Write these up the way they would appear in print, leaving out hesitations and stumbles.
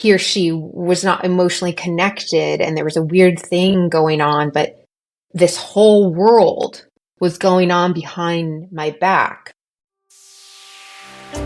he or she was not emotionally connected and there was a weird thing going on, but this whole world was going on behind my back.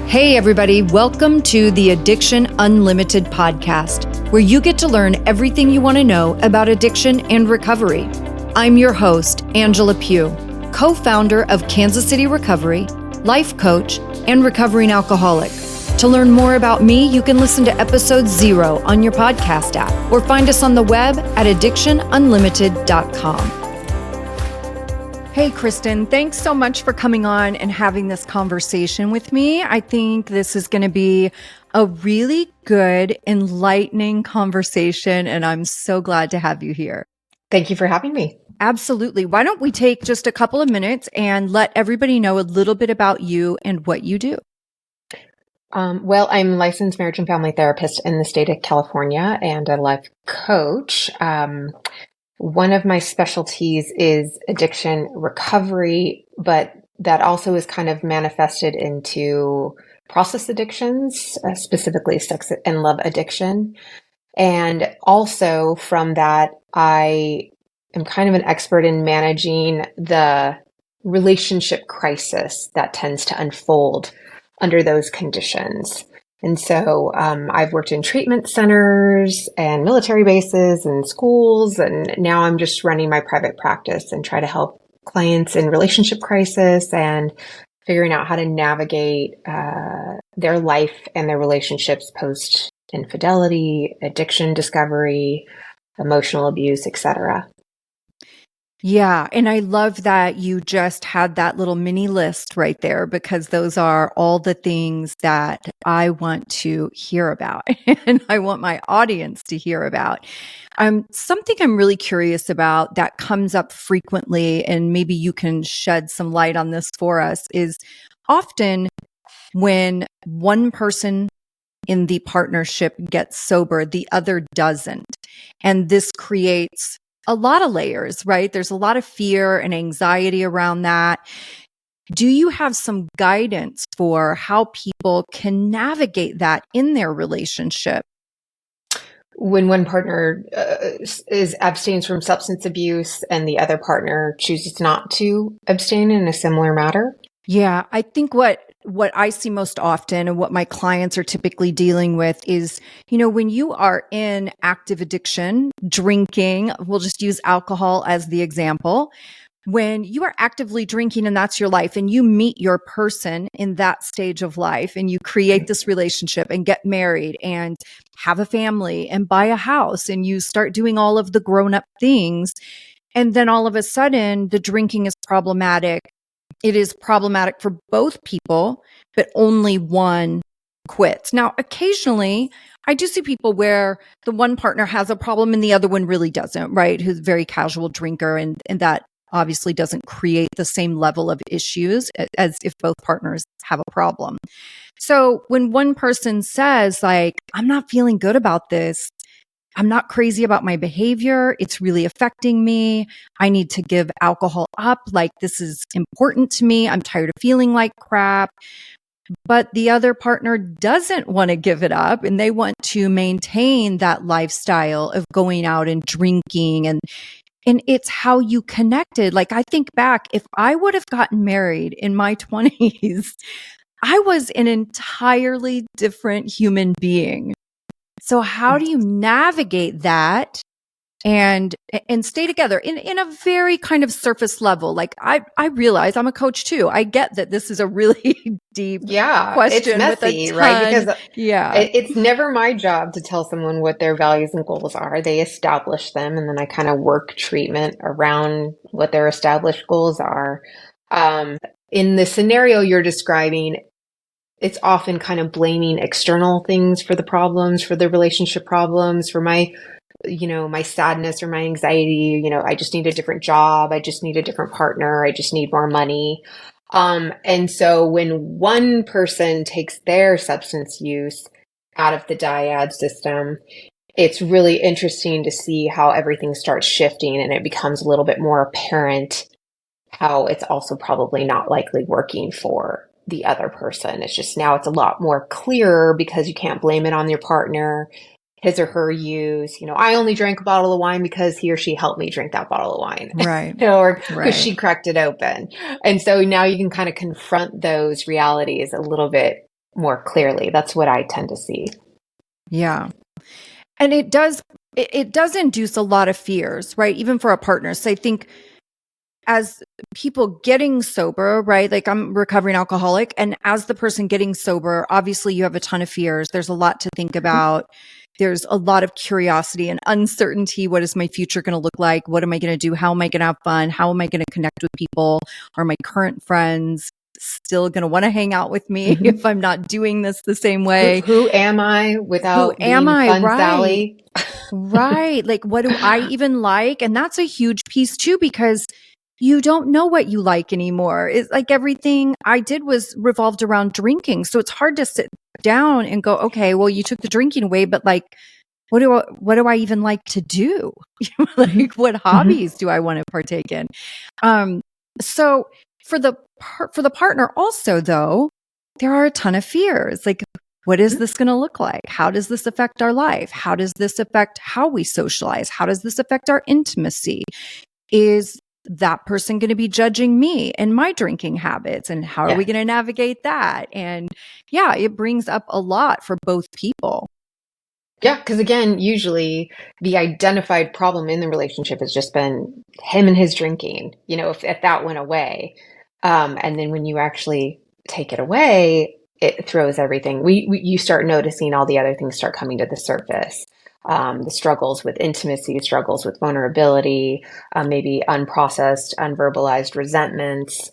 Hey everybody, welcome to the Addiction Unlimited podcast, where you get to learn everything you want to know about addiction and recovery. I'm your host, Angela Pugh, co-founder of Kansas City Recovery, life coach, and recovering alcoholic. To learn more about me, you can listen to episode 0 on your podcast app or find us on the web at addictionunlimited.com. Hey, Kristen, thanks so much for coming on and having this conversation with me. I think this is going to be a really good, enlightening conversation, and I'm so glad to have you here. Thank you for having me. Absolutely. Why don't we take just a couple of minutes and let everybody know a little bit about you and what you do? Well, I'm a licensed marriage and family therapist in the state of California and a life coach. One of my specialties is addiction recovery, but that also is kind of manifested into process addictions, specifically sex and love addiction. And also from that, I am kind of an expert in managing the relationship crisis that tends to unfold under those conditions. And so I've worked in treatment centers and military bases and schools, and now I'm just running my private practice and try to help clients in relationship crisis and figuring out how to navigate their life and their relationships post infidelity, addiction discovery, emotional abuse, etc. Yeah. And I love that you just had that little mini list right there, because those are all the things that I want to hear about and I want my audience to hear about. Something I'm really curious about that comes up frequently, and maybe you can shed some light on this for us, is often when one person in the partnership gets sober, the other doesn't. And this creates a lot of layers, right? There's a lot of fear and anxiety around that. Do you have some guidance for how people can navigate that in their relationship? When one partner abstains from substance abuse and the other partner chooses not to abstain in a similar matter? Yeah, I think what I see most often and what my clients are typically dealing with is, when you are in active addiction, drinking, we'll just use alcohol as the example. When you are actively drinking and that's your life, and you meet your person in that stage of life, and you create this relationship and get married and have a family and buy a house, and you start doing all of the grown-up things, and then all of a sudden the drinking is problematic. It is problematic for both people, but only one quits. Now, occasionally, I do see people where the one partner has a problem and the other one really doesn't, right? Who's a very casual drinker, and that obviously doesn't create the same level of issues as if both partners have a problem. So when one person says, like, I'm not feeling good about this, I'm not crazy about my behavior, it's really affecting me, I need to give alcohol up, like this is important to me, I'm tired of feeling like crap. But the other partner doesn't want to give it up, and they want to maintain that lifestyle of going out and drinking, and it's how you connected. Like, I think back, if I would have gotten married in my 20s, I was an entirely different human being. So how do you navigate that and stay together in a very kind of surface level? Like, I realize I'm a coach too. I get that this is a really deep question. It's messy, right? Because it's never my job to tell someone what their values and goals are. They establish them, and then I kind of work treatment around what their established goals are. In the scenario you're describing, it's often kind of blaming external things for the problems, for the relationship problems, for my sadness or my anxiety. I just need a different job. I just need a different partner. I just need more money. And so when one person takes their substance use out of the dyad system, it's really interesting to see how everything starts shifting, and it becomes a little bit more apparent how it's also probably not likely working for the other person. It's just now it's a lot more clear because you can't blame it on your partner. his or her use, I only drank a bottle of wine because he or she helped me drink that bottle of wine, Right. or because Right. she cracked it open. And so now you can kind of confront those realities a little bit more clearly. That's what I tend to see. Yeah. And it does induce a lot of fears, right? Even for our partners. So I think as people getting sober, right? Like I'm a recovering alcoholic, and as the person getting sober, obviously you have a ton of fears. There's a lot to think about. There's a lot of curiosity and uncertainty. What is my future going to look like? What am I going to do? How am I going to have fun? How am I going to connect with people? Are my current friends still going to want to hang out with me if I'm not doing this the same way? Who am I Who without am being I? fun Right. Sally? Right. Like, what do I even like? And that's a huge piece too, because you don't know what you like anymore. It's like everything I did was revolved around drinking. So it's hard to sit down and go, okay, well, you took the drinking away, but like, what do I even like to do? Like, what hobbies do I want to partake in? Um, so for the partner also, though, there are a ton of fears. Like, what is this going to look like? How does this affect our life? How does this affect how we socialize? How does this affect our intimacy? Is that person going to be judging me and my drinking habits? And how are we Yes. going to navigate that? And yeah, it brings up a lot for both people. Yeah, because again, usually the identified problem in the relationship has just been him and his drinking, if that went away. And then when you actually take it away, it throws everything. You start noticing all the other things start coming to the surface. The struggles with intimacy, struggles with vulnerability, maybe unprocessed, unverbalized resentments,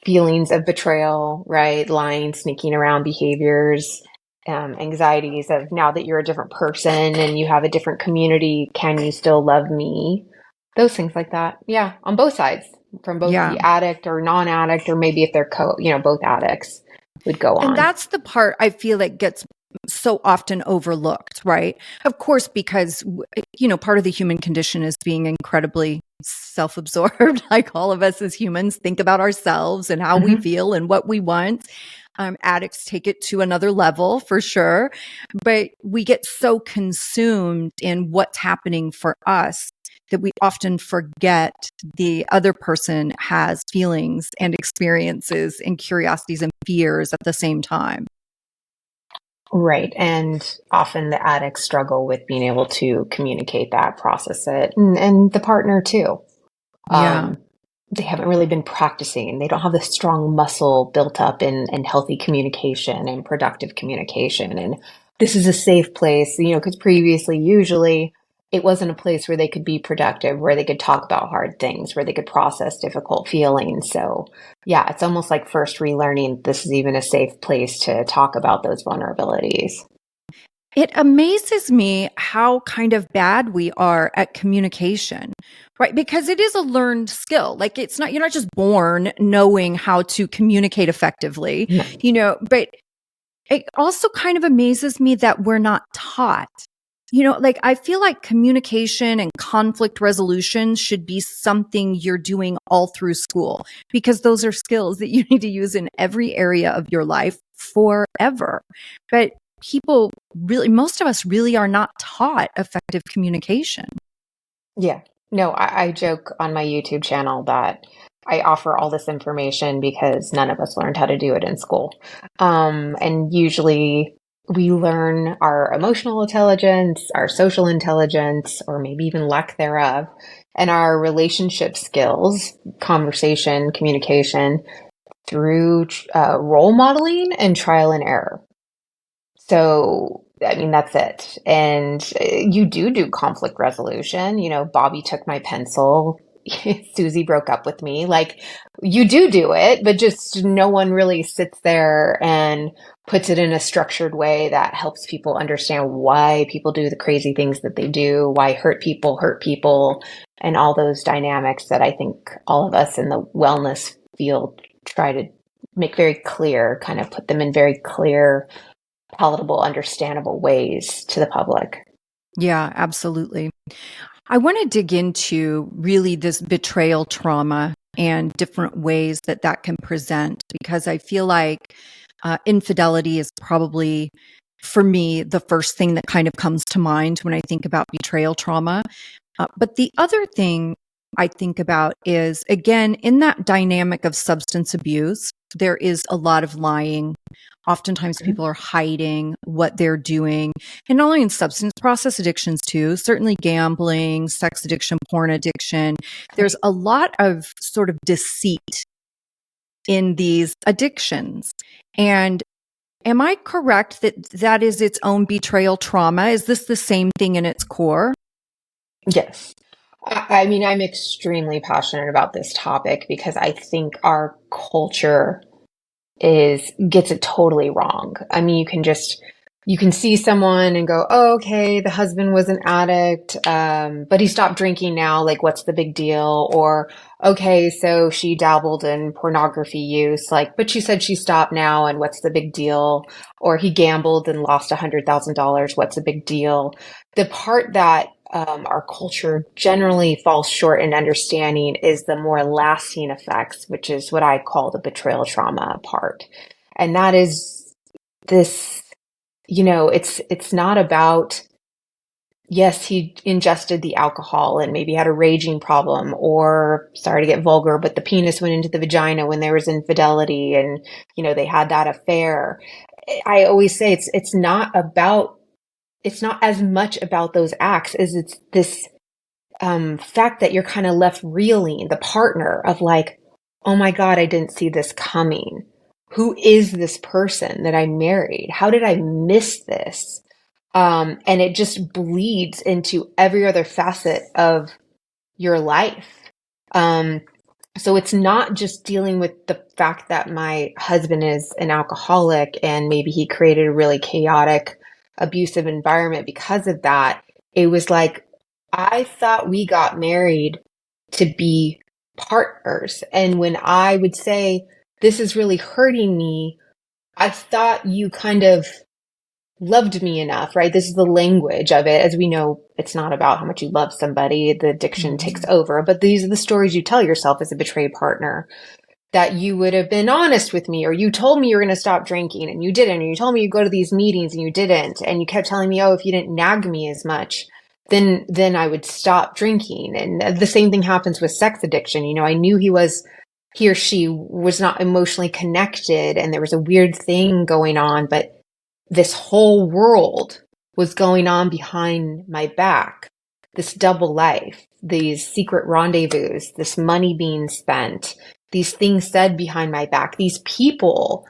feelings of betrayal, right? Lying, sneaking around behaviors, anxieties of now that you're a different person and you have a different community, can you still love me? Those things like that. Yeah, on both sides, from both Yeah. the addict or non-addict, or maybe if they're both addicts would go And on. that's the part I feel like gets so often overlooked, right? Of course, because, part of the human condition is being incredibly self-absorbed. Like all of us as humans think about ourselves and how we Mhm. feel and what we want. Addicts take it to another level for sure, but we get so consumed in what's happening for us that we often forget the other person has feelings and experiences and curiosities and fears at the same time. Right. And often the addicts struggle with being able to communicate that, process it, and the partner too. Yeah. Um, they haven't really been practicing. They don't have this strong muscle built up in healthy communication and productive communication. And this is a safe place, because previously, usually, it wasn't a place where they could be productive, where they could talk about hard things, where they could process difficult feelings. So, yeah, it's almost like first relearning this is even a safe place to talk about those vulnerabilities. It amazes me how kind of bad we are at communication, right? Because it is a learned skill. Like you're not just born knowing how to communicate effectively, No. But it also kind of amazes me that we're not taught. Like I feel like communication and conflict resolution should be something you're doing all through school because those are skills that you need to use in every area of your life forever. But people really, most of us really are not taught effective communication. Yeah. No, I joke on my YouTube channel that I offer all this information because none of us learned how to do it in school. And usually we learn our emotional intelligence, our social intelligence, or maybe even lack thereof, and our relationship skills, conversation, communication through role modeling and trial and error. So, I mean, that's it. And you do conflict resolution. Bobby took my pencil. Susie broke up with me. Like, you do it, but just no one really sits there and puts it in a structured way that helps people understand why people do the crazy things that they do, why hurt people, and all those dynamics that I think all of us in the wellness field try to make very clear, kind of put them in very clear, palatable, understandable ways to the public. Yeah, absolutely. I want to dig into really this betrayal trauma and different ways that that can present because I feel like infidelity is probably for me, the first thing that kind of comes to mind when I think about betrayal trauma. But the other thing I think about is, again, in that dynamic of substance abuse, there is a lot of lying. Oftentimes people are hiding what they're doing. And not only in substance process addictions too, certainly gambling, sex addiction, porn addiction. There's a lot of sort of deceit in these addictions. And am I correct that that is its own betrayal trauma? Is this the same thing in its core? Yes. I mean, I'm extremely passionate about this topic because I think our culture gets it totally wrong. I mean, you can see someone and go, oh, okay, the husband was an addict, but he stopped drinking now. Like, what's the big deal? Or, okay, so she dabbled in pornography use, like, but she said she stopped now, and what's the big deal? Or he gambled and lost $100,000. What's the big deal? The part that our culture generally falls short in understanding is the more lasting effects, which is what I call the betrayal trauma part. And that is this, it's not about, yes, he ingested the alcohol and maybe had a raging problem, or sorry to get vulgar, but the penis went into the vagina when there was infidelity and, they had that affair. I always say it's not as much about those acts as it's this fact that you're kind of left reeling, the partner of like, oh my God, I didn't see this coming. Who is this person that I married? How did I miss this? And it just bleeds into every other facet of your life. So it's not just dealing with the fact that my husband is an alcoholic and maybe he created a really chaotic, abusive environment because of that. It was like, I thought we got married to be partners. And when I would say, this is really hurting me, I thought you kind of loved me enough, right? This is the language of it. As we know, it's not about how much you love somebody. The addiction takes over. But these are the stories you tell yourself as a betrayed partner, that you would have been honest with me, or you told me you were going to stop drinking and you didn't, or you told me you'd go to these meetings and you didn't. And you kept telling me, oh, if you didn't nag me as much, then I would stop drinking. And the same thing happens with sex addiction. I knew he or she was not emotionally connected and there was a weird thing going on, but this whole world was going on behind my back, this double life, these secret rendezvous, this money being spent, these things said behind my back, these people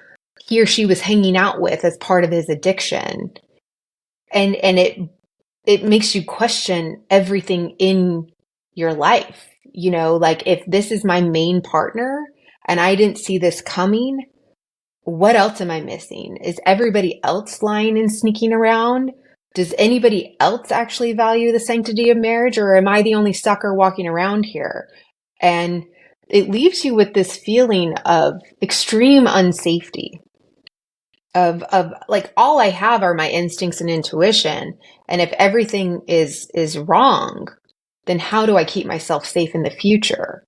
he or she was hanging out with as part of his addiction. And it makes you question everything in your life. Like, if this is my main partner and I didn't see this coming, what else am I missing? Is everybody else lying and sneaking around? Does anybody else actually value the sanctity of marriage, or am I the only sucker walking around here? And it leaves you with this feeling of extreme unsafety, of like, all I have are my instincts and intuition. And if everything is wrong, then how do I keep myself safe in the future?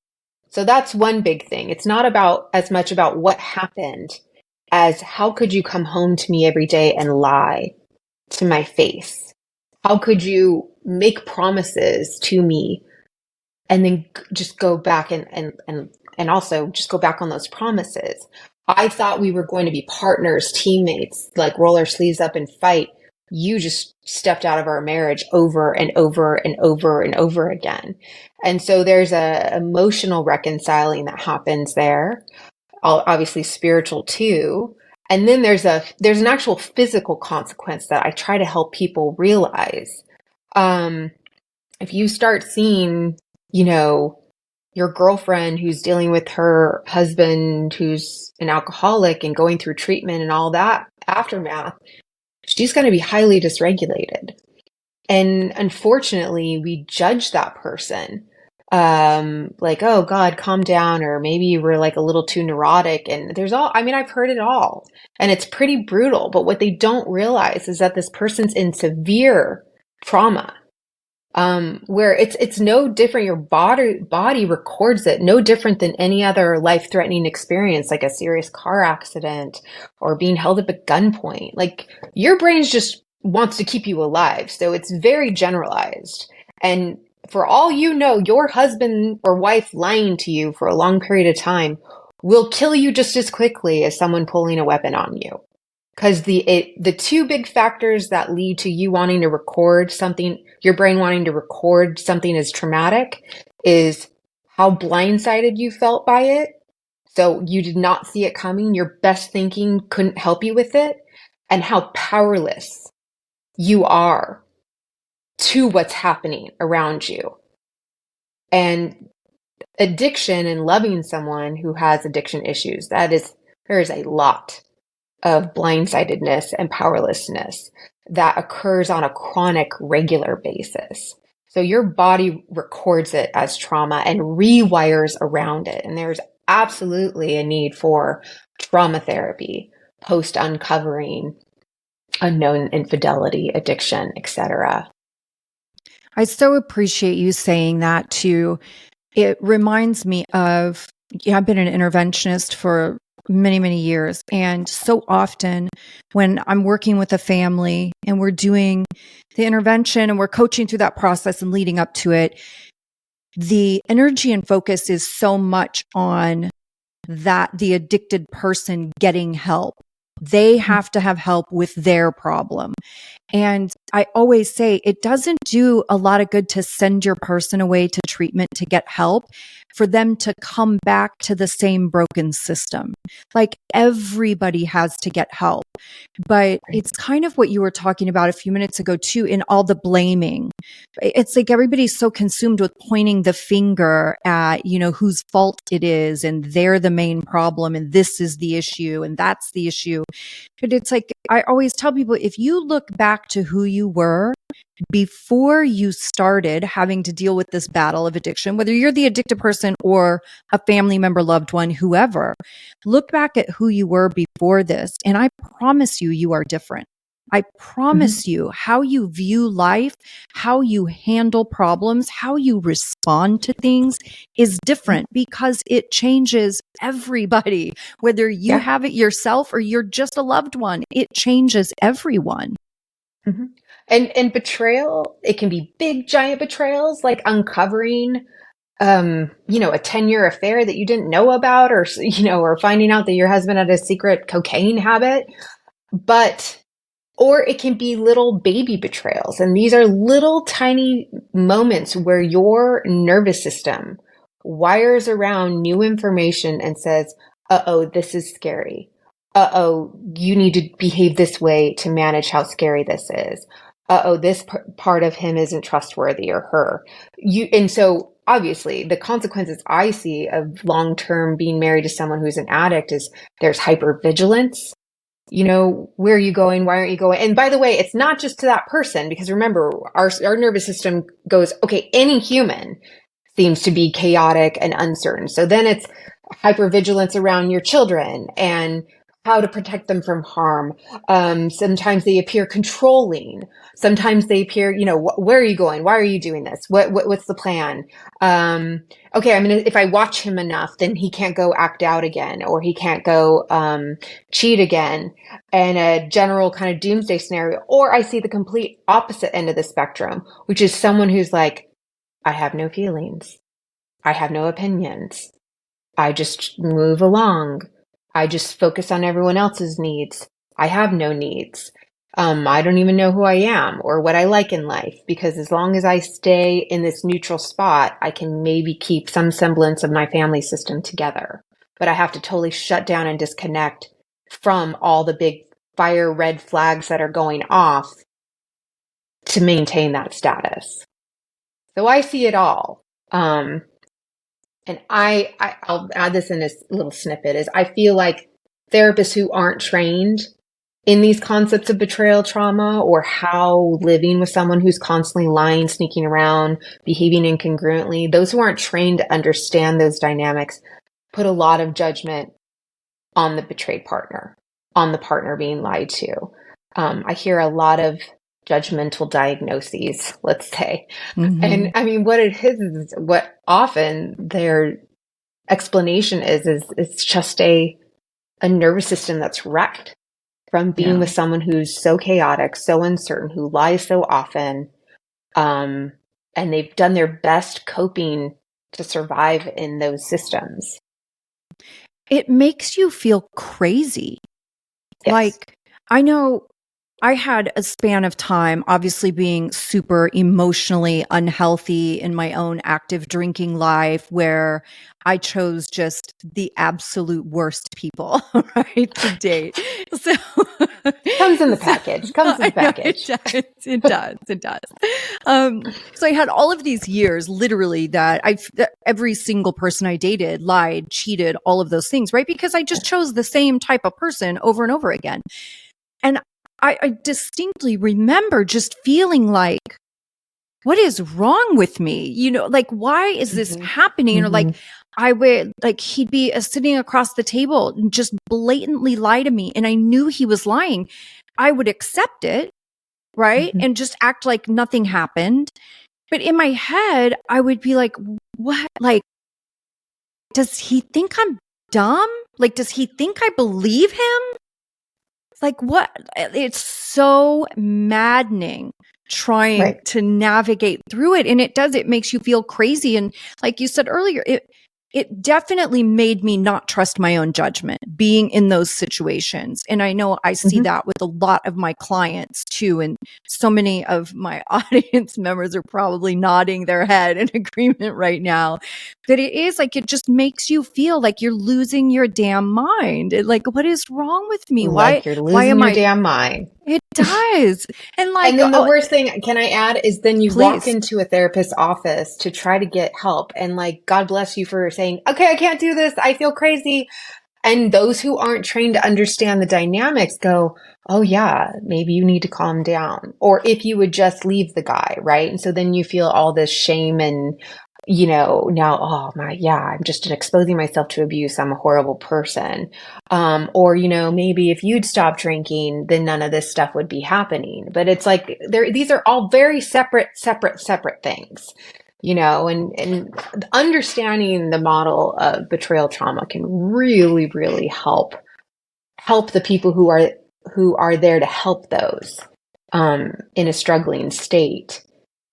So that's one big thing. It's not about as much about what happened as how could you come home to me every day and lie to my face? How could you make promises to me and then just go back and also just go back on those promises? I thought we were going to be partners, teammates, like roll our sleeves up and fight. You just stepped out of our marriage over and over and over and over again. And so there's a emotional reconciling that happens there, obviously spiritual too. And then there's an actual physical consequence that I try to help people realize. If you start seeing, your girlfriend who's dealing with her husband who's an alcoholic and going through treatment and all that aftermath, she's going to be highly dysregulated. And unfortunately, we judge that person. Like, oh God, calm down, or maybe you were like a little too neurotic. And I've heard it all, and it's pretty brutal. But what they don't realize is that this person's in severe trauma. where it's no different. Your body records it, no different than any other life-threatening experience, like a serious car accident or being held up at gunpoint. Like your brain just wants to keep you alive, so it's very generalized. And for all you know, your husband or wife lying to you for a long period of time will kill you just as quickly as someone pulling a weapon on you. Because the two big factors that lead to you wanting to record something, your brain wanting to record something as traumatic, is how blindsided you felt by it. So you did not see it coming. Your best thinking couldn't help you with it, and how powerless you are to what's happening around you. And addiction and loving someone who has addiction issues, there is a lot of blindsidedness and powerlessness that occurs on a chronic, regular basis. So your body records it as trauma and rewires around it. And there's absolutely a need for trauma therapy post uncovering unknown infidelity, addiction, etc. I so appreciate you saying that too. It reminds me of, yeah, I've been an interventionist for many, many years. And so often when I'm working with a family and we're doing the intervention and we're coaching through that process and leading up to it, the energy and focus is so much on that the addicted person getting help. They have to have help with their problem. And I always say it doesn't do a lot of good to send your person away to treatment to get help for them to come back to the same broken system. Like everybody has to get help. But it's kind of what you were talking about a few minutes ago too, in all the blaming. It's like everybody's so consumed with pointing the finger at, whose fault it is, and they're the main problem, and this is the issue, and that's the issue. But it's like, I always tell people, if you look back to who you were before you started having to deal with this battle of addiction, whether you're the addicted person or a family member, loved one, whoever, look back at who you were before this. And I promise you, you are different. I promise you, how you view life, how you handle problems, how you respond to things is different because it changes everybody, whether you have it yourself or you're just a loved one. It changes everyone. Mm-hmm. And betrayal, it can be big, giant betrayals, like uncovering, a 10-year affair that you didn't know about, or finding out that your husband had a secret cocaine habit. Or it can be little baby betrayals. And these are little tiny moments where your nervous system wires around new information and says, uh-oh, this is scary. Uh-oh, you need to behave this way to manage how scary this is. Uh-oh, this part of him isn't trustworthy, or her. And so obviously the consequences I see of long-term being married to someone who's an addict is there's hypervigilance. Where are you going? Why aren't you going? And by the way, it's not just to that person, because remember, our nervous system goes, okay, any human seems to be chaotic and uncertain. So then it's hypervigilance around your children and how to protect them from harm. Sometimes they appear controlling. Sometimes they appear, where are you going? Why are you doing this? What's the plan? Okay, if I watch him enough, then he can't go act out again, or he can't go cheat again, and a general kind of doomsday scenario. Or I see the complete opposite end of the spectrum, which is someone who's like, I have no feelings. I have no opinions. I just move along. I just focus on everyone else's needs. I have no needs. I don't even know who I am or what I like in life, because as long as I stay in this neutral spot, I can maybe keep some semblance of my family system together. But I have to totally shut down and disconnect from all the big fire red flags that are going off to maintain that status. So I see it all. And I'll add this in a little snippet, is I feel like therapists who aren't trained in these concepts of betrayal trauma, or how living with someone who's constantly lying, sneaking around, behaving incongruently, those who aren't trained to understand those dynamics put a lot of judgment on the betrayed partner, on the partner being lied to. I hear a lot of judgmental diagnoses, let's say. And Hmm. I mean, what it is what often their explanation is it's just a nervous system that's wrecked from being Yeah. with someone who's so chaotic, so uncertain, who lies so often, um, and they've done their best coping to survive in those systems. It makes you feel crazy. Yes. Like, I know I had a span of time, obviously being super emotionally unhealthy in my own active drinking life, where I chose just the absolute worst people, right, to date. So, Comes in the so package. Comes in the I know it package. does. It does. It does. So I had all of these years, literally, that every single person I dated lied, cheated, all of those things, right? Because I just chose the same type of person over and over again. And I distinctly remember just feeling like, what is wrong with me? Like, why is this Hmm. happening? Or Hmm. like, I would, like, he'd be sitting across the table and just blatantly lie to me. And I knew he was lying. I would accept it, right? Hmm. And just act like nothing happened. But in my head, I would be like, what? Like, does he think I'm dumb? Like, does he think I believe him? Like, what? It's so maddening trying Right. to navigate through it. And it makes you feel crazy. And like you said earlier, it definitely made me not trust my own judgment being in those situations. And I know I see Hmm. that with a lot of my clients too. And so many of my audience members are probably nodding their head in agreement right now. But it is like, it just makes you feel like you're losing your damn mind. Like, what is wrong with me? Why, Like you're why losing am your I? damn mind. It does. And like, And then the oh, worst thing, can I add, is then you walk please. into a therapist's office to try to get help. And like, God bless you for saying, okay, I can't do this. I feel crazy. And those who aren't trained to understand the dynamics go, oh, yeah, maybe you need to calm down. Or if you would just leave the guy, right? And so then you feel all this shame and, now, oh my, yeah, I'm just exposing myself to abuse. I'm a horrible person. Or, maybe if you'd stop drinking, then none of this stuff would be happening. But it's like, these are all very separate things. And understanding the model of betrayal trauma can really, really help the people who are there to help those in a struggling state,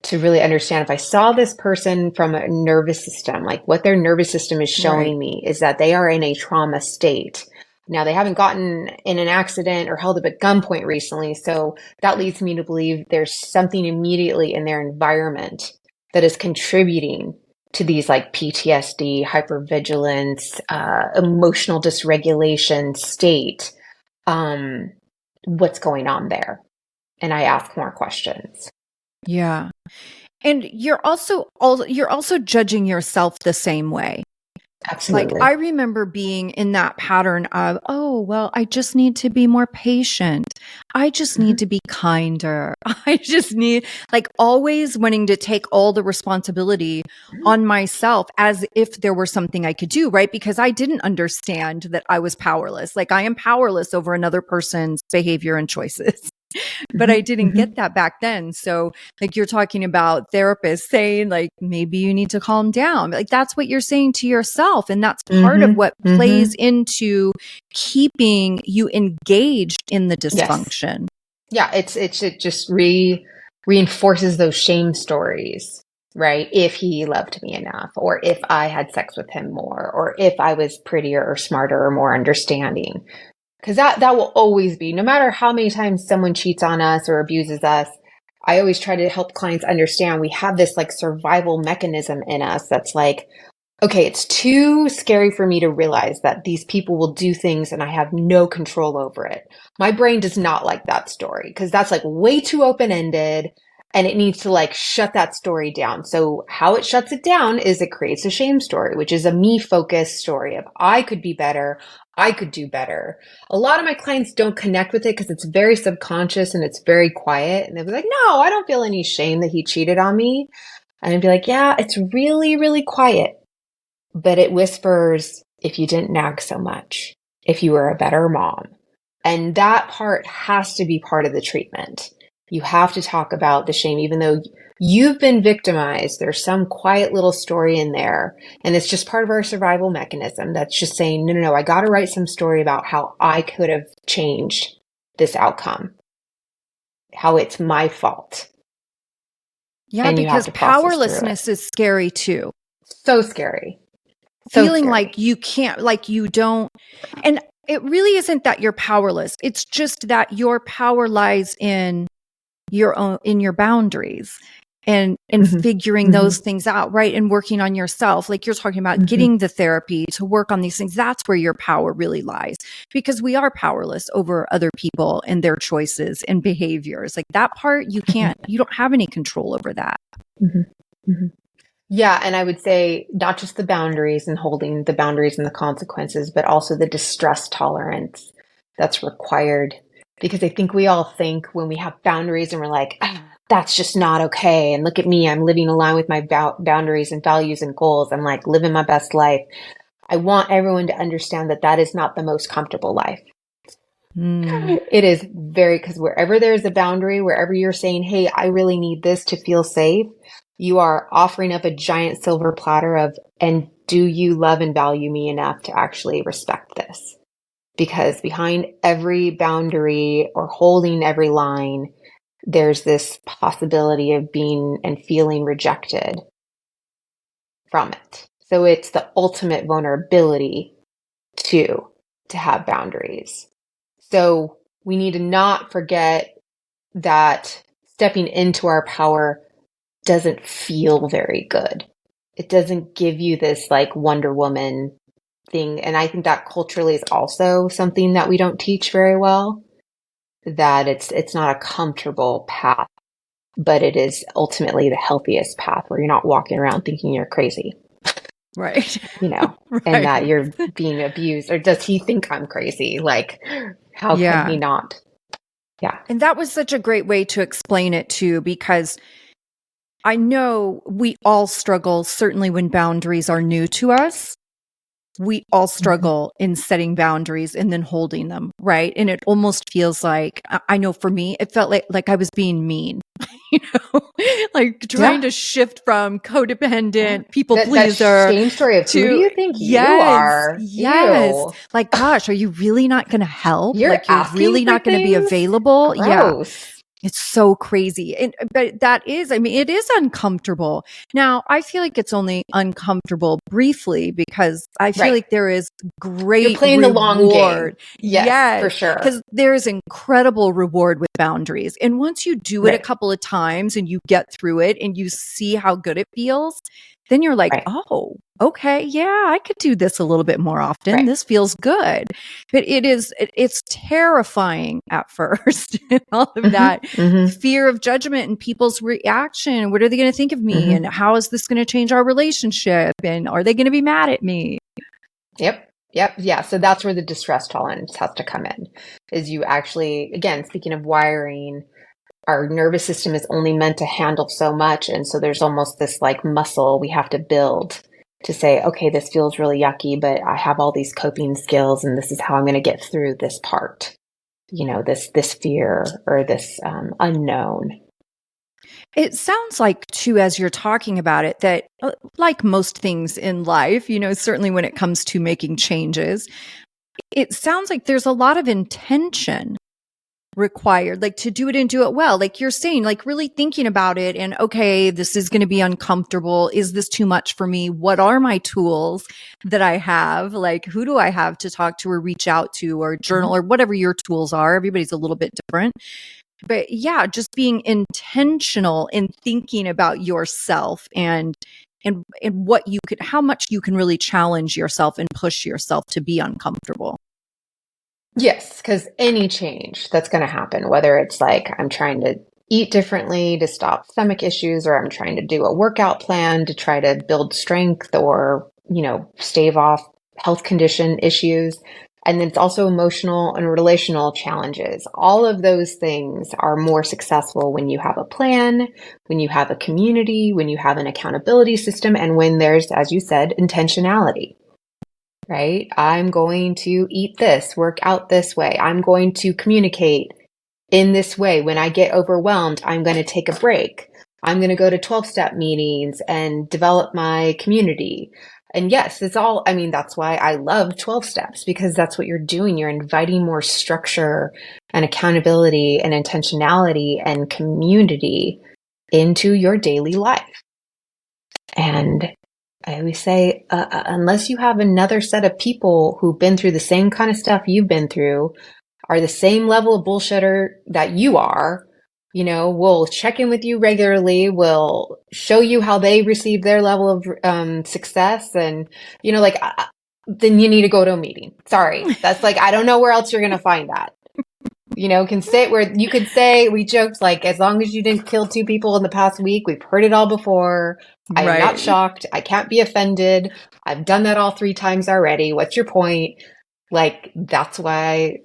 to really understand, if I saw this person from a nervous system, like what their nervous system is Right. showing me is that they are in a trauma state. Now, they haven't gotten in an accident or held up at gunpoint recently, so that leads me to believe there's something immediately in their environment that is contributing to these like PTSD, hypervigilance, emotional dysregulation state. Um, what's going on there? And I ask more questions. Yeah. And you're also judging yourself the same way. Like, I Absolutely. remember being in that pattern of, oh, well, I just need to be more patient. I just need Hmm. to be kinder. I just need, like, always wanting to take all the responsibility on myself as if there were something I could do, right? Because I didn't understand that I was powerless. Like, I am powerless over another person's behavior and choices. But Hmm. I didn't Hmm. get that back then. So, like, you're talking about therapists saying, like, maybe you need to calm down. Like, that's what you're saying to yourself. And that's part of Hmm. what Hmm. plays into keeping you engaged in the Yes. dysfunction. Yeah. It just reinforces those shame stories, right? If he loved me enough, or if I had sex with him more, or if I was prettier or smarter or more understanding. Because that will always be, no matter how many times someone cheats on us or abuses us. I always try to help clients understand we have this like survival mechanism in us that's like, okay, it's too scary for me to realize that these people will do things and I have no control over it. My brain does not like that story because that's like way too open ended, and it needs to like shut that story down. So how it shuts it down is it creates a shame story, which is a me focused story of I could be better. I could do better. A lot of my clients don't connect with it because it's very subconscious and it's very quiet. And they'll be like, no, I don't feel any shame that he cheated on me. And I'd be like, yeah, it's really, really quiet, but it whispers, if you didn't nag so much, if you were a better mom. And that part has to be part of the treatment. You have to talk about the shame, even though you've been victimized. There's some quiet little story in there, and it's just part of our survival mechanism that's just saying, no, no, no, I got to write some story about how I could have changed this outcome, how it's my fault. Yeah, And you have because to process through it. powerlessness is scary too. So scary. So Feeling scary. like you can't, like you don't. And it really isn't that you're powerless. It's just that your power lies in your own, in your boundaries and figuring those things out, right? And working on yourself. Like you're talking about getting the therapy to work on these things. That's where your power really lies, because we are powerless over other people and their choices and behaviors. Like that part, you can't, you don't have any control over that. Yeah. And I would say not just the boundaries and holding the boundaries and the consequences, but also the distress tolerance that's required. Because I think we all think when we have boundaries and we're like, that's just not okay. And look at me, I'm living aligned with my boundaries and values and goals. I'm like living my best life. I want everyone to understand that that is not the most comfortable life. It is very, because wherever there's a boundary, wherever you're saying, hey, I really need this to feel safe, you are offering up a giant silver platter of, and do you love and value me enough to actually respect this? Because behind every boundary or holding every line, there's this possibility of being and feeling rejected from it. So it's the ultimate vulnerability to have boundaries. So we need to not forget that stepping into our power doesn't feel very good. It doesn't give you this like Wonder Woman thing. And I think that culturally is also something that we don't teach very well, that it's not a comfortable path, but it is ultimately the healthiest path where you're not walking around thinking you're crazy. Right. You know, Right. and that you're being abused, or does he think I'm crazy? Like, how can he not? Yeah. And that was such a great way to explain it too, because I know we all struggle, certainly when boundaries are new to us. We all struggle in setting boundaries and then holding them, right? And it almost feels like, I know for me, it felt like I was being mean, you know, like trying to shift from codependent people pleaser that shame story of to, who do you think you are? Yes. Ew. Like, gosh, are you really not going to help? You're like, you're really not going to be available. Gross. Yeah. It's so crazy. But that is, I mean, it is uncomfortable. Now, I feel like it's only uncomfortable briefly because I feel like there is great You're playing reward. the long game. Yes, for sure. Because there is incredible reward with boundaries. And once you do it a couple of times and you get through it and you see how good it feels, then you're like, oh, okay, yeah, I could do this a little bit more often. This feels good. But it's terrifying at first. And all of that fear of judgment and people's reaction. What are they going to think of me? And how is this going to change our relationship? And are they going to be mad at me? Yep. Yeah. So that's where the distress tolerance has to come in, is you actually, again, speaking of wiring, our nervous system is only meant to handle so much. And so there's almost this like muscle we have to build to say, okay, this feels really yucky, but I have all these coping skills and this is how I'm going to get through this part, you know, this fear or this unknown. It sounds like too, as you're talking about it, that like most things in life, you know, certainly when it comes to making changes, it sounds like there's a lot of intention required, like to do it and do it well. Like you're saying, like really thinking about it and, okay, this is going to be uncomfortable. Is this too much for me? What are my tools that I have? Like, who do I have to talk to or reach out to or journal or whatever your tools are? Everybody's a little bit different. But yeah, just being intentional in thinking about yourself and what you could, how much you can really challenge yourself and push yourself to be uncomfortable. Yes, because any change that's going to happen, whether it's like I'm trying to eat differently to stop stomach issues, or I'm trying to do a workout plan to try to build strength or, you know, stave off health condition issues. And then it's also emotional and relational challenges. All of those things are more successful when you have a plan, when you have a community, when you have an accountability system, and when there's, as you said, intentionality. Right? I'm going to eat this, work out this way. I'm going to communicate in this way. When I get overwhelmed, I'm going to take a break. I'm going to go to 12-step meetings and develop my community. And yes, it's all, I mean, that's why I love 12 steps, because that's what you're doing. You're inviting more structure and accountability and intentionality and community into your daily life. And I always say, unless you have another set of people who've been through the same kind of stuff you've been through, are the same level of bullshitter that you are, we'll check in with you regularly. We'll show you how they receive their level of success. And, then you need to go to a meeting. Sorry. That's like, I don't know where else you're going to find that. Can say where you could say, we joked, like, as long as you didn't kill 2 people in the past week, we've heard it all before. I am not shocked. I can't be offended. I've done that all 3 times already. What's your point? Like, that's why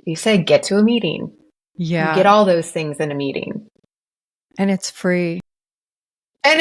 you say, get to a meeting. Yeah. You get all those things in a meeting. And it's free. Right?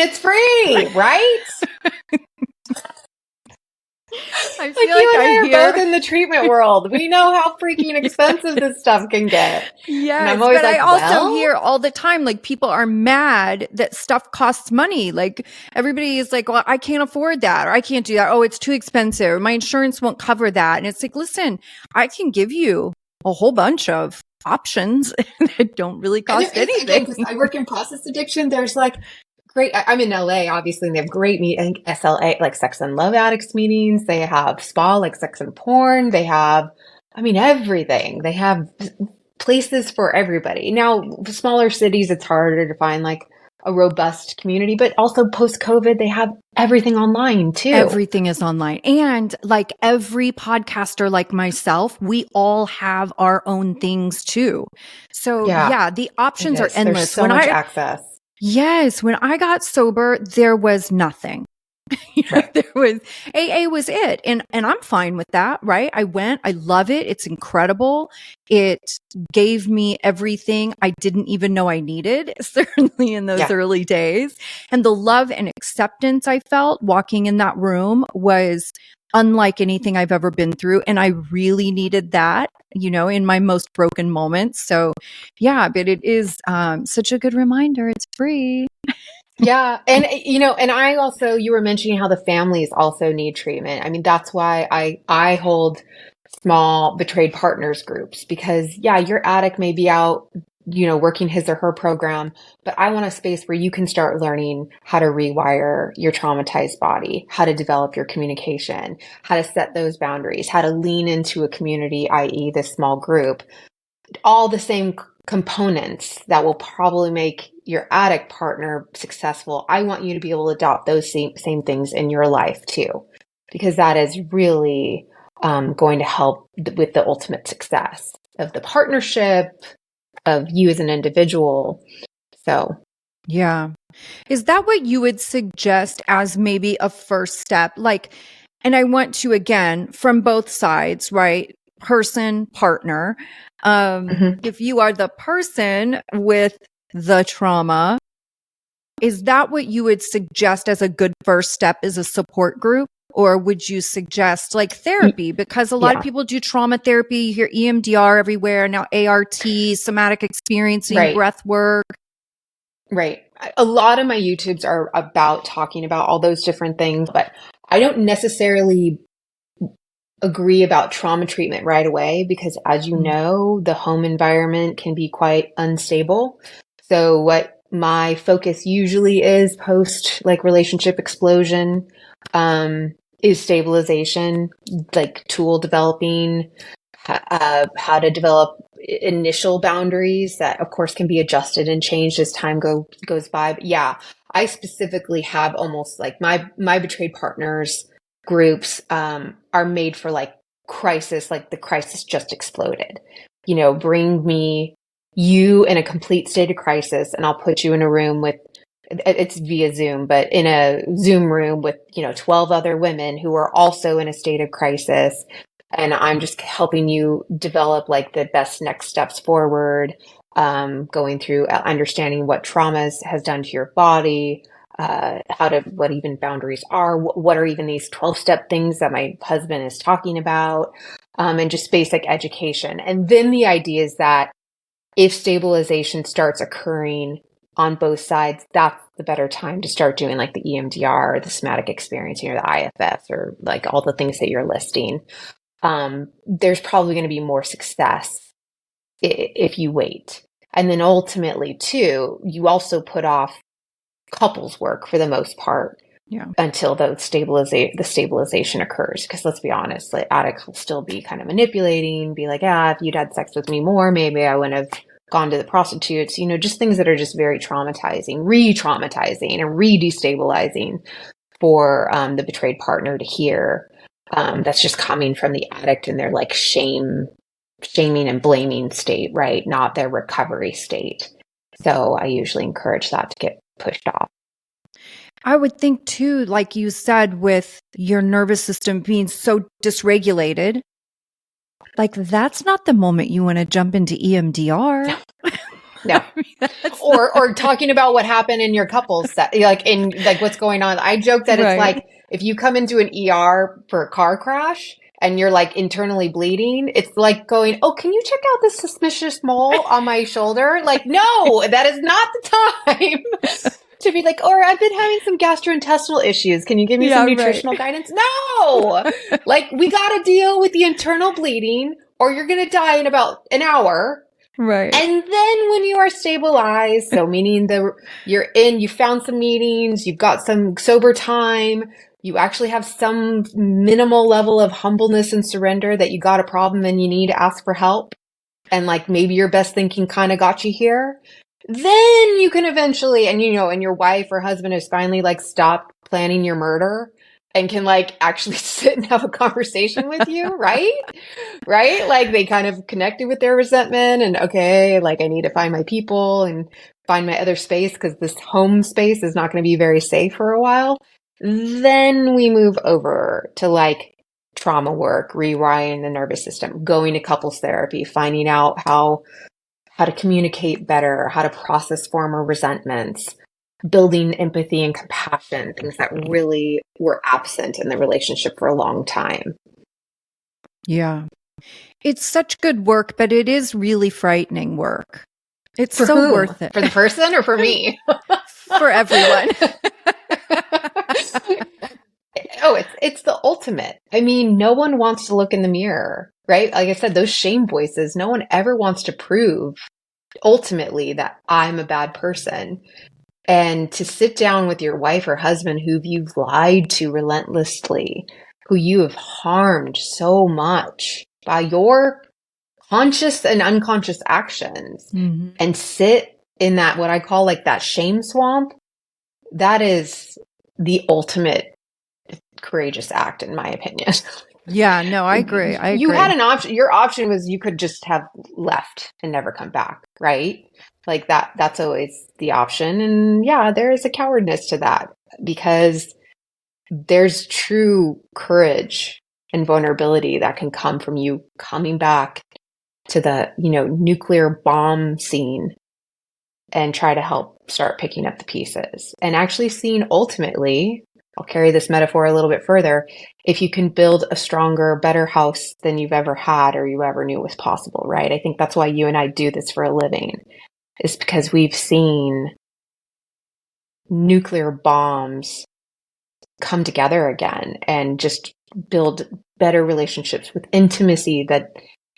I feel like you and I are hear... both in the treatment world. We know how freaking expensive this stuff can get. Yes, I'm always but like, I also hear all the time, like, people are mad that stuff costs money. Like, everybody is like, well, I can't afford that, or I can't do that. Oh, it's too expensive, or my insurance won't cover that. And it's like, listen, I can give you a whole bunch of options that don't really cost anything. Again, I work in process addiction. There's like great, I'm in LA, obviously, and they have great SLA, like sex and love addicts meetings. They have spa, like sex and porn. They have, everything. They have places for everybody. Now, smaller cities, it's harder to find like a robust community, but also post-COVID, they have everything online too. Everything is online. And like every podcaster like myself, we all have our own things too. So yeah the options are endless. There's so much access. Yes. When I got sober, there was nothing. Right. There was AA was it. And I'm fine with that, right? I went, I love it. It's incredible. It gave me everything I didn't even know I needed, certainly in those early days. And the love and acceptance I felt walking in that room was unlike anything I've ever been through. And I really needed that, in my most broken moments. So yeah, but it is such a good reminder. It's free. Yeah. And, and I also, you were mentioning how the families also need treatment. That's why I hold small betrayed partners groups, because your addict may be out, working his or her program, but I want a space where you can start learning how to rewire your traumatized body, how to develop your communication, how to set those boundaries, how to lean into a community, i.e. this small group, all the same components that will probably make your addict partner successful. I want you to be able to adopt those same things in your life too, because that is really going to help with the ultimate success of the partnership, of you as an individual. So yeah. Is that what you would suggest as maybe a first step? Like, and I want to, again, from both sides, right? Person, partner. If you are the person with the trauma, is that what you would suggest as a good first step, is a support group? Or would you suggest like therapy? Because a lot of people do trauma therapy. You hear EMDR everywhere now, ART, somatic experiencing, breath work. Right. A lot of my YouTubes are about talking about all those different things, but I don't necessarily agree about trauma treatment right away, because as you know, the home environment can be quite unstable. So what my focus usually is post like relationship explosion, is stabilization, like tool developing, how to develop initial boundaries that of course can be adjusted and changed as time goes by. But I specifically have almost like my betrayed partners groups are made for like crisis, like the crisis just exploded. Bring me you in a complete state of crisis, and I'll put you in a room with, it's via Zoom, but in a Zoom room with, 12 other women who are also in a state of crisis. And I'm just helping you develop like the best next steps forward, going through understanding what traumas has done to your body, what even boundaries are, what are even these 12-step things that my husband is talking about, and just basic education. And then the idea is that if stabilization starts occurring on both sides, that's the better time to start doing like the EMDR or the somatic experiencing or the IFS or like all the things that you're listing. There's probably going to be more success if you wait. And then ultimately, too, you also put off couples work for the most part until the stabilization occurs. Because let's be honest, like addicts will still be kind of manipulating, be like, if you'd had sex with me more, maybe I wouldn't have gone to the prostitutes, just things that are just very traumatizing, re-traumatizing and re-destabilizing for the betrayed partner to hear. That's just coming from the addict in their like shaming and blaming state, right? Not their recovery state. So I usually encourage that to get pushed off. I would think too, like you said, with your nervous system being so dysregulated, like that's not the moment you want to jump into EMDR. No. I mean, or talking about what happened in your couples set, like in like what's going on. I joke that it's like if you come into an ER for a car crash and you're like internally bleeding, it's like going, oh, can you check out this suspicious mole on my shoulder? Like, no, that is not the time to be like, or I've been having some gastrointestinal issues. Can you give me some nutritional guidance? No, like we got to deal with the internal bleeding or you're going to die in about an hour. Right. And then when you are stabilized, so meaning you found some meetings, you've got some sober time, you actually have some minimal level of humbleness and surrender that you got a problem and you need to ask for help. And like maybe your best thinking kind of got you here. Then you can eventually, and your wife or husband has finally like stopped planning your murder and can like actually sit and have a conversation with you, right? Right? Like they kind of connected with their resentment and okay, like I need to find my people and find my other space because this home space is not going to be very safe for a while. Then we move over to like trauma work, rewiring the nervous system, going to couples therapy, finding out how to communicate better, how to process former resentments, building empathy and compassion, things that really were absent in the relationship for a long time. Yeah. It's such good work, but it is really frightening work. It's for so whom? worth it. For the person or for me? For everyone. Oh, it's the ultimate. I mean, no one wants to look in the mirror, right? Like I said, those shame voices, no one ever wants to prove ultimately that I'm a bad person. And to sit down with your wife or husband who you've lied to relentlessly, who you have harmed so much by your conscious and unconscious actions, and sit in that, what I call like that shame swamp, that is the ultimate courageous act, in my opinion. Yeah, no, I agree. You had an option. Your option was you could just have left and never come back, right? Like that's always the option. And yeah, there is a cowardness to that because there's true courage and vulnerability that can come from you coming back to the, nuclear bomb scene and try to help start picking up the pieces and actually seeing ultimately, I'll carry this metaphor a little bit further, if you can build a stronger, better house than you've ever had or you ever knew was possible, right? I think that's why you and I do this for a living, is because we've seen nuclear bombs come together again and just build better relationships with intimacy that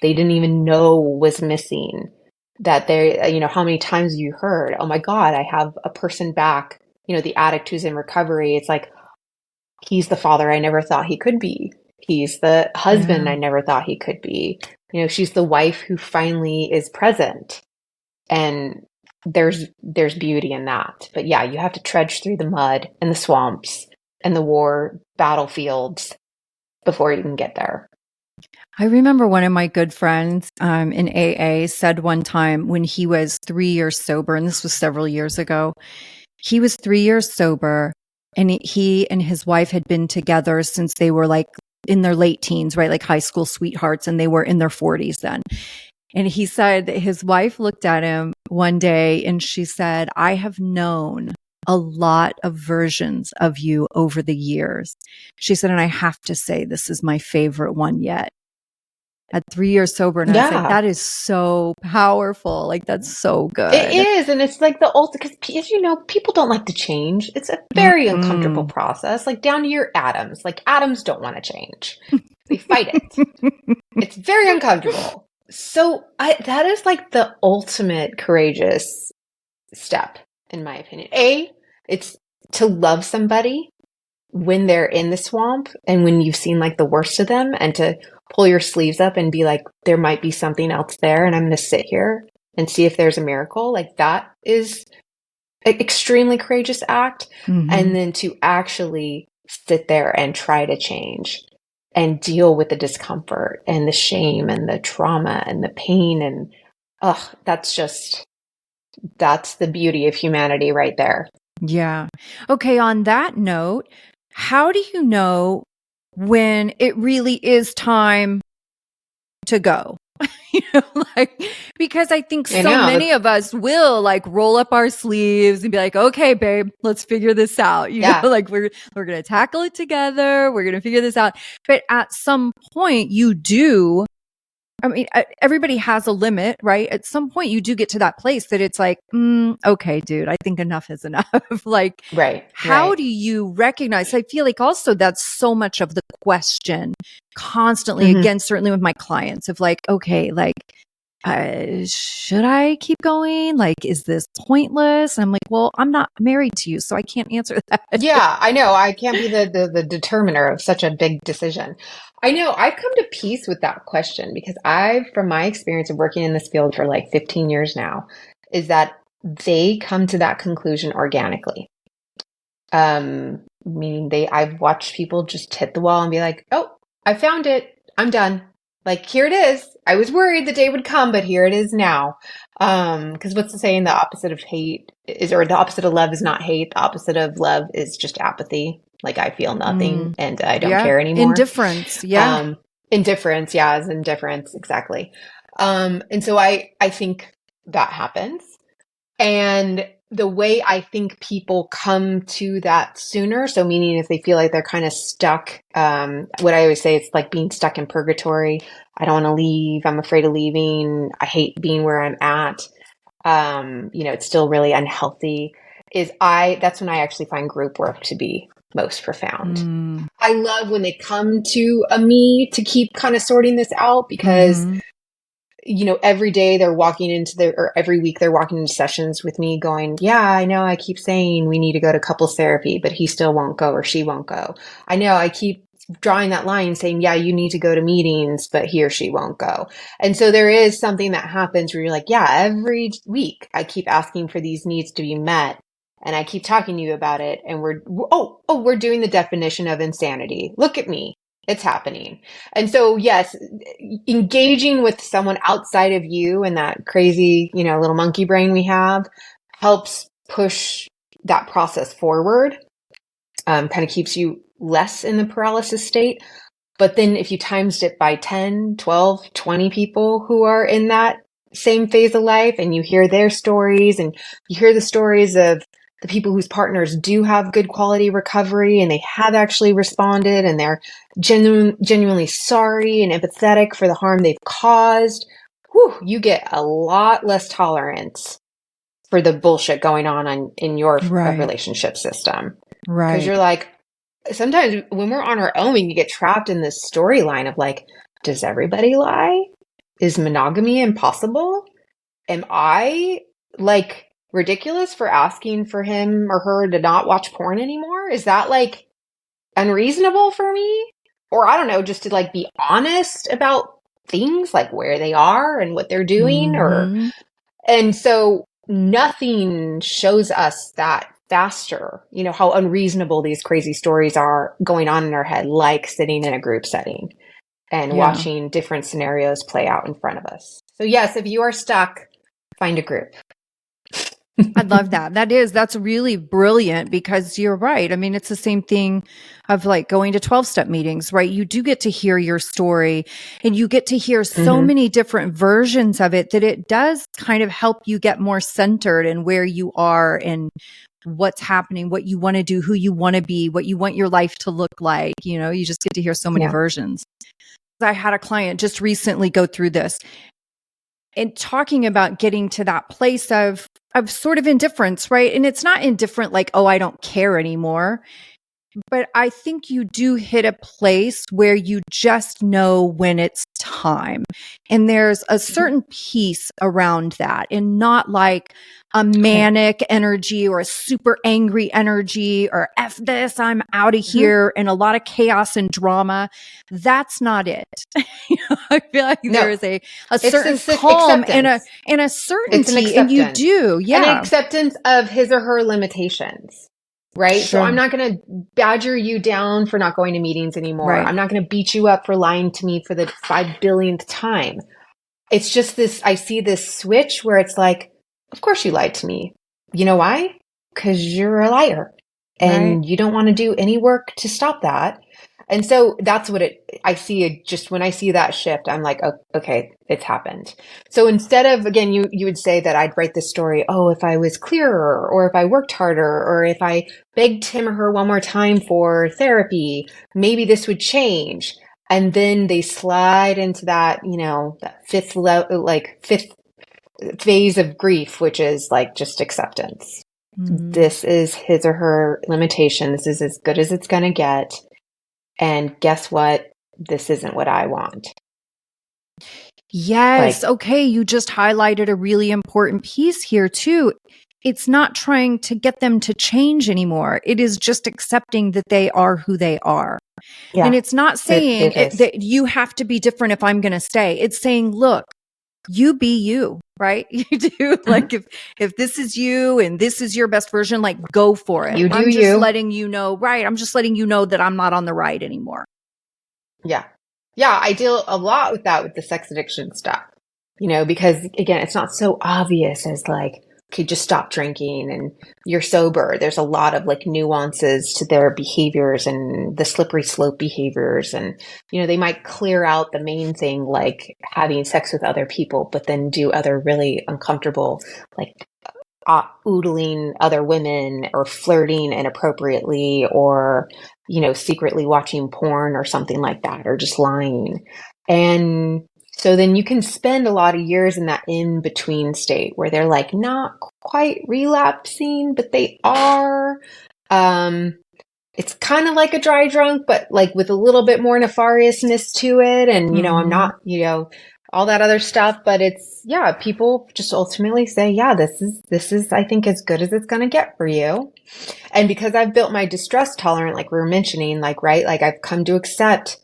they didn't even know was missing. That they, how many times you heard, oh my God, I have a person back, the addict who's in recovery. It's like, he's the father I never thought he could be. He's the husband I never thought he could be. She's the wife who finally is present. And there's beauty in that. But yeah, you have to trudge through the mud and the swamps and the war battlefields before you can get there. I remember one of my good friends in AA said one time when he was 3 years sober, and this was several years ago, he was 3 years sober and he and his wife had been together since they were like in their late teens, right? Like high school sweethearts, and they were in their 40s then. And he said that his wife looked at him one day and she said, I have known a lot of versions of you over the years. She said, and I have to say, this is my favorite one yet. at 3 years sober. And I was like, Yeah. that is so powerful. Like, that's so It good. is, and it's like the ultimate, because as you know, people don't like to change. It's a very uncomfortable Mm-mm. process, like down to your atoms. Like atoms don't want to change. They fight it. It's very uncomfortable. So that is like the ultimate courageous step, in my opinion. It's to love somebody when they're in the swamp and when you've seen like the worst of them, and to pull your sleeves up and be like, there might be something else there, and I'm going to sit here and see if there's a miracle. Like that is an extremely courageous act. And then to actually sit there and try to change and deal with the discomfort and the shame and the trauma and the pain. And that's the beauty of humanity right there. Yeah. Okay. On that note, how do you know when it really is time to go? Like, because I think I so know. many of us will like roll up our sleeves and be like, okay, babe, let's figure this out. Yeah. Like we're going to tackle it together. We're going to figure this out. But at some point you do. I mean, everybody has a limit, right? At some point, you do get to that place that it's like, okay, dude, I think enough is enough. Like, Right. how do you recognize? I feel like also that's so much of the question constantly, Mm-hmm. again, certainly with my clients of like, okay, like, should I keep going? Like, is this pointless? And I'm like, well, I'm not married to you, so I can't answer that. Yeah, I know. I can't be the determiner of such a big decision. I know. I've come to peace with that question because from my experience of working in this field for like 15 years now, is that they come to that conclusion organically. Meaning I've watched people just hit the wall and be like, oh, I found it. I'm done. Like, here it is. I was worried the day would come, but here it is now. Because what's the saying? The opposite of hate or the opposite of love is not hate. The opposite of love is just apathy. Like, I feel nothing and I don't Yeah. care anymore. Indifference. Yeah. Indifference. Yeah, is indifference. Exactly. And so I think that happens. And the way I think people come to that sooner, so meaning if they feel like they're kind of stuck, what I always say, it's like being stuck in purgatory. I don't want to leave. I'm afraid of leaving. I hate being where I'm at. It's still really unhealthy. That's when I actually find group work to be most profound. I love when they come to me to keep kind of sorting this out because every day or every week they're walking into sessions with me going, yeah, I know I keep saying we need to go to couples therapy, but he still won't go or she won't go. I know I keep drawing that line saying, yeah, you need to go to meetings, but he or she won't go. And so there is something that happens where you're like, yeah, every week I keep asking for these needs to be met. And I keep talking to you about it. And we're doing the definition of insanity. Look at me. It's happening. And so, yes, engaging with someone outside of you and that crazy, little monkey brain we have helps push that process forward, kind of keeps you less in the paralysis state. But then if you times it by 10, 12, 20 people who are in that same phase of life and you hear their stories and you hear the stories of the people whose partners do have good quality recovery and they have actually responded and they're genuinely sorry and empathetic for the harm they've caused, you get a lot less tolerance for the bullshit going on in your relationship system. Right. Because you're like, sometimes when we're on our own, we can get trapped in this storyline of like, does everybody lie? Is monogamy impossible? Am I like ridiculous for asking for him or her to not watch porn anymore? Is that like unreasonable for me? Or I don't know, just to like be honest about things like where they are and what they're doing and so nothing shows us that faster, how unreasonable these crazy stories are going on in our head, like sitting in a group setting and watching different scenarios play out in front of us. So yes, if you are stuck, find a group. I love that. That's really brilliant because you're right. I mean, it's the same thing of like going to 12-step meetings, right? You do get to hear your story and you get to hear so many different versions of it that it does kind of help you get more centered in where you are and what's happening, what you want to do, who you want to be, what you want your life to look like. You just get to hear so many versions. I had a client just recently go through this and talking about getting to that place of sort of indifference, right? And it's not indifferent like, oh, I don't care anymore. But I think you do hit a place where you just know when it's time. And there's a certain peace around that, and not like a manic energy or a super angry energy or F this, I'm out of here, and a lot of chaos and drama. That's not it. I feel like there is a certain calm and a certainty, it's an acceptance. and you do. Yeah. An acceptance of his or her limitations. Right. Sure. So I'm not going to badger you down for not going to meetings anymore. Right. I'm not going to beat you up for lying to me for the 5 billionth time. It's just this, I see this switch where it's like, of course you lied to me. You know why? Because you're a liar and you don't want to do any work to stop that. And so that's what I see it just when I see that shift, I'm like, oh, okay, it's happened. So instead of, again, you would say that I'd write this story, oh, if I was clearer, or if I worked harder, or if I begged him or her one more time for therapy, maybe this would change. And then they slide into that, that fifth phase of grief, which is like just acceptance. Mm-hmm. This is his or her limitation. This is as good as it's going to get. And guess what? This isn't what I want. Yes. Okay. You just highlighted a really important piece here too. It's not trying to get them to change anymore. It is just accepting that they are who they are. Yeah, and it's not saying that you have to be different if I'm going to stay. It's saying, look, you be you, right? You do. Like if this is you and this is your best version, like go for it. I'm just letting you know, right? I'm just letting you know that I'm not on the ride anymore. Yeah. Yeah. I deal a lot with that with the sex addiction stuff, because again, it's not so obvious as like, okay, just stop drinking and you're sober. There's a lot of like nuances to their behaviors and the slippery slope behaviors. And, they might clear out the main thing, like having sex with other people, but then do other really uncomfortable, like oodling other women or flirting inappropriately or, secretly watching porn or something like that, or just lying. And so then you can spend a lot of years in that in-between state where they're like not quite relapsing, but they are. It's kind of like a dry drunk, but like with a little bit more nefariousness to it. And, I'm not, all that other stuff, but it's, people just ultimately say, this is, I think, as good as it's going to get for you. And because I've built my distress tolerant, like we were mentioning, like, right, like I've come to accept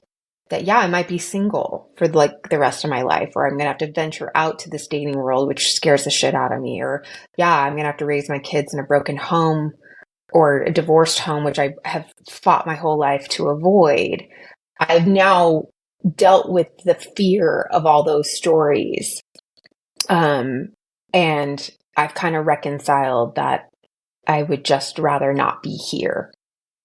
that, I might be single for like the rest of my life, or I'm going to have to venture out to this dating world, which scares the shit out of me. Or, I'm going to have to raise my kids in a broken home or a divorced home, which I have fought my whole life to avoid. I've now dealt with the fear of all those stories. And I've kind of reconciled that I would just rather not be here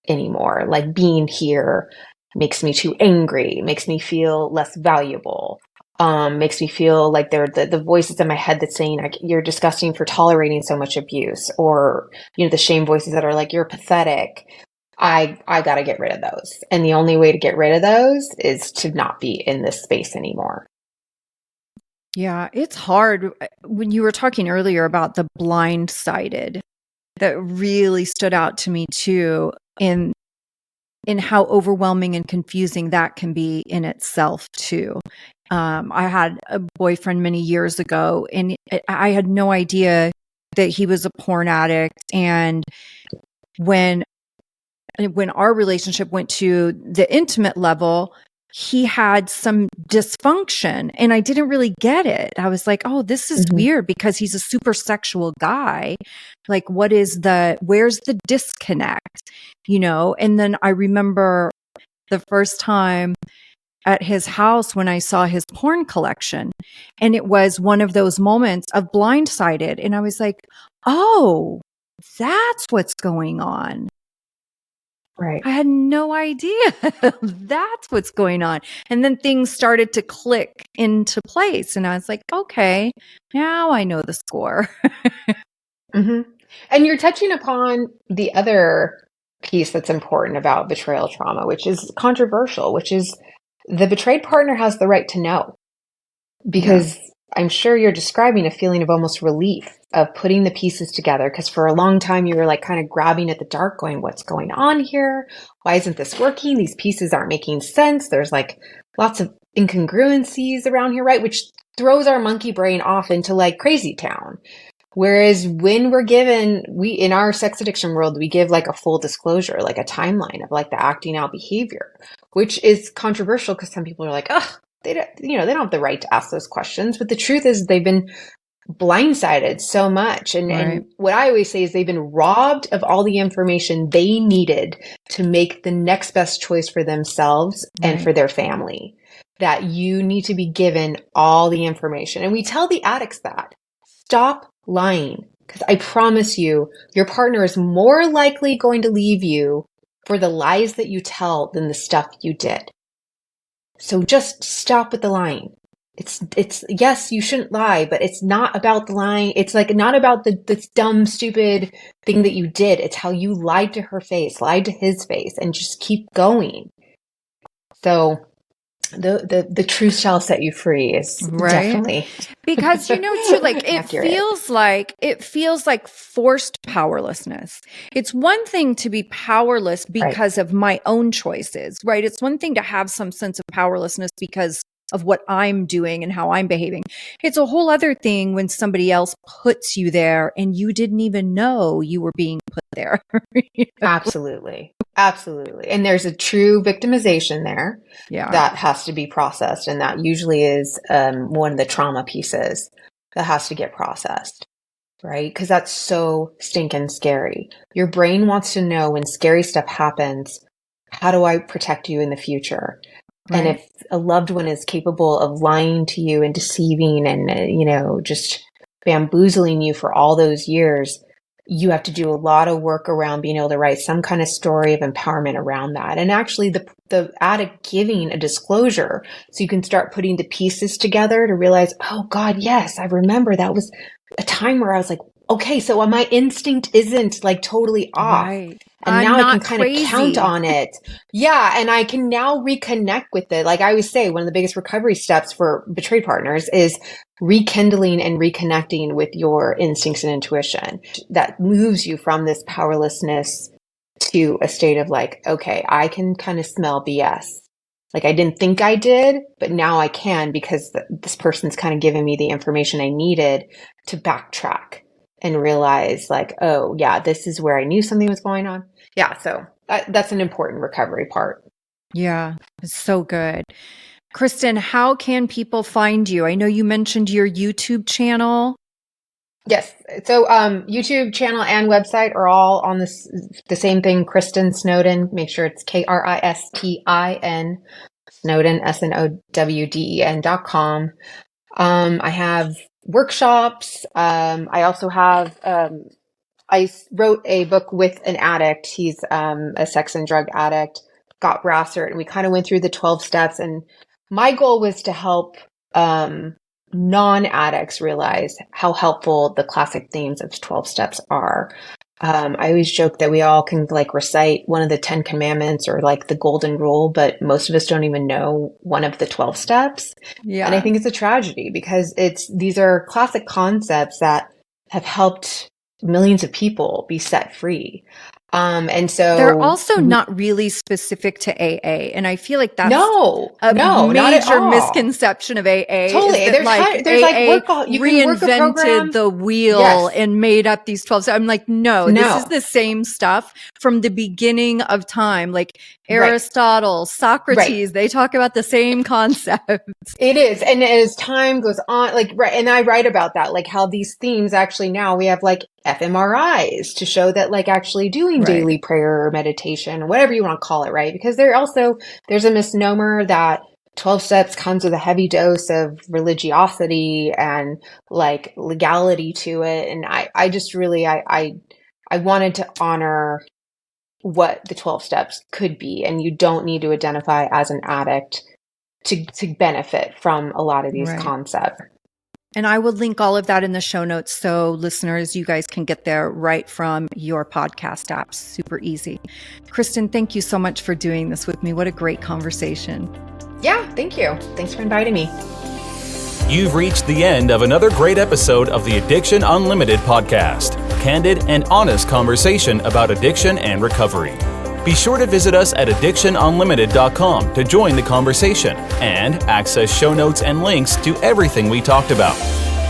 anymore. Like being here makes me too angry, makes me feel less valuable, makes me feel like they're the voices in my head that's saying like, you're disgusting for tolerating so much abuse, or, the shame voices that are like, you're pathetic. I got to get rid of those. And the only way to get rid of those is to not be in this space anymore. Yeah, it's hard. When you were talking earlier about the blindsided, that really stood out to me too, in how overwhelming and confusing that can be in itself too. I had a boyfriend many years ago, and I had no idea that he was a porn addict. And when our relationship went to the intimate level, he had some dysfunction, and I didn't really get it. I was like, oh, this is weird, because he's a super sexual guy. Like, where's the disconnect, And then I remember the first time at his house when I saw his porn collection, and it was one of those moments of blindsided. And I was like, oh, that's what's going on. Right. I had no idea. That's what's going on. And then things started to click into place. And I was like, okay, now I know the score. And you're touching upon the other piece that's important about betrayal trauma, which is controversial, which is the betrayed partner has the right to know, because I'm sure you're describing a feeling of almost relief of putting the pieces together. Because for a long time, you were like kind of grabbing at the dark going, what's going on here? Why isn't this working? These pieces aren't making sense. There's like lots of incongruencies around here, right? Which throws our monkey brain off into like crazy town. Whereas when we're given, in our sex addiction world, we give like a full disclosure, like a timeline of like the acting out behavior, which is controversial because some people are like, oh, they don't, they don't have the right to ask those questions. But the truth is they've been blindsided so much. And what I always say is they've been robbed of all the information they needed to make the next best choice for themselves and for their family. That you need to be given all the information. And we tell the addicts that. Stop lying, because I promise you, your partner is more likely going to leave you for the lies that you tell than the stuff you did. So just stop with the lying. It's yes, you shouldn't lie, but it's not about the lying. It's like not about the dumb, stupid thing that you did. It's how you lied to her face, lied to his face, and just keep going. So the truth shall set you free is definitely, because too, like it feels like forced powerlessness. It's one thing to be powerless because of my own choices, right? It's one thing to have some sense of powerlessness because of what I'm doing and how I'm behaving. It's a whole other thing when somebody else puts you there and you didn't even know you were being put there. Absolutely. Absolutely. And there's a true victimization there that has to be processed. And that usually is one of the trauma pieces that has to get processed, right? Because that's so stinking scary. Your brain wants to know when scary stuff happens, how do I protect you in the future? And if a loved one is capable of lying to you and deceiving and, just bamboozling you for all those years, you have to do a lot of work around being able to write some kind of story of empowerment around that. And actually the addict giving a disclosure so you can start putting the pieces together to realize, oh God, yes, I remember that was a time where I was like, okay, so my instinct isn't like totally off. Right. And now I can kind of count on it. Yeah. And I can now reconnect with it. Like I always say, one of the biggest recovery steps for betrayed partners is rekindling and reconnecting with your instincts and intuition. That moves you from this powerlessness to a state of like, okay, I can kind of smell BS. Like I didn't think I did, but now I can because this person's kind of giving me the information I needed to backtrack and realize like, oh yeah, this is where I knew something was going on. Yeah. So that's an important recovery part. Yeah. It's so good. Kristen, how can people find you? I know you mentioned your YouTube channel. Yes. So YouTube channel and website are all on the same thing, Kristen Snowden. Make sure it's Kristin Snowden, SNOWDEN.com. I have workshops. I also have I wrote a book with an addict. He's a sex and drug addict, got Brassert, and we kind of went through the 12 steps. And my goal was to help non-addicts realize how helpful the classic themes of 12 steps are. I always joke that we all can like recite one of the 10 commandments or like the golden rule, but most of us don't even know one of the 12 steps. Yeah. And I think it's a tragedy because these are classic concepts that have helped millions of people be set free. And so they're also not really specific to AA. And I feel like that's a major misconception of AA. Totally. Is that there's AA you reinvented the wheel and made up these 12. So I'm like, no, this is the same stuff from the beginning of time. Like Aristotle, Socrates, they talk about the same concepts. It is. And as time goes on, and I write about that, like how these themes actually now we have like fMRIs to show that like actually doing daily prayer or meditation, whatever you want to call it, right? Because there's a misnomer that 12 steps comes with a heavy dose of religiosity and like legality to it. And I just really, I wanted to honor what the 12 steps could be. And you don't need to identify as an addict to benefit from a lot of these concepts. And I will link all of that in the show notes. So listeners, you guys can get there right from your podcast apps. Super easy. Kristen, thank you so much for doing this with me. What a great conversation. Yeah, thank you. Thanks for inviting me. You've reached the end of another great episode of the Addiction Unlimited podcast. Candid and honest conversation about addiction and recovery. Be sure to visit us at addictionunlimited.com to join the conversation and access show notes and links to everything we talked about.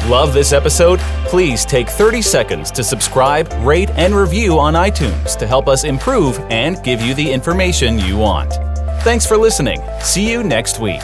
Love this episode? Please take 30 seconds to subscribe, rate, and review on iTunes to help us improve and give you the information you want. Thanks for listening. See you next week.